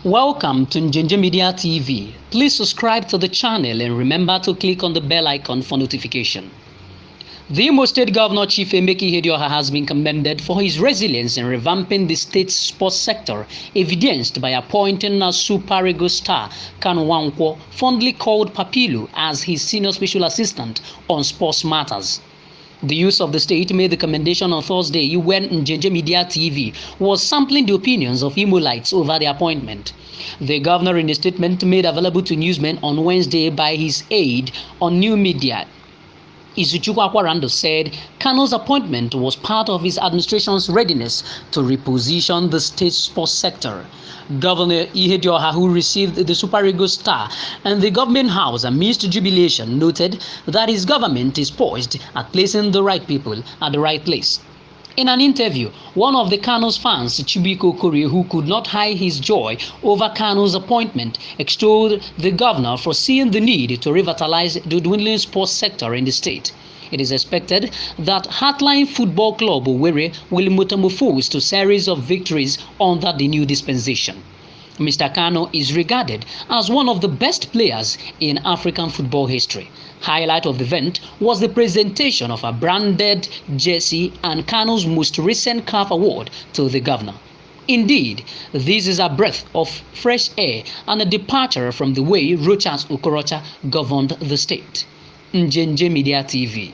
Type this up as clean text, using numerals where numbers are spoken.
Welcome to Njenje Media TV. Please subscribe to the channel and remember to click on the bell icon for notification. The Imo State Governor Chief Emeka Ihedioha has been commended for his resilience in revamping the state's sports sector, evidenced by appointing a Super Eagles star, Kanu Nwankwo, fondly called Papilu, as his senior special assistant on sports matters. The youth of the state made the commendation on Thursday when Njenje Media TV was sampling the opinions of Imolites over the appointment. The governor, in a statement made available to newsmen on Wednesday by his aide on New Media, Izuchukwu Akwarando, said Kanu's appointment was part of his administration's readiness to reposition the state's sports sector. Governor Ihedioha, who received the Super Eagles star and the government house amidst jubilation, noted that his government is poised at placing the right people at the right place. In an interview, one of the Kanu's fans, Chibiko Kori, who could not hide his joy over Kanu's appointment, extolled the governor for seeing the need to revitalize the dwindling sports sector in the state. It is expected that Heartline Football Club Owerri will metamorphose to a series of victories under the new dispensation. Mr. Kanu is regarded as one of the best players in African football history. Highlight of the event was the presentation of a branded jersey and Kanu's most recent CAF award to the governor. Indeed, this is a breath of fresh air and a departure from the way Rochas Okorocha governed the state. Njenje Media TV.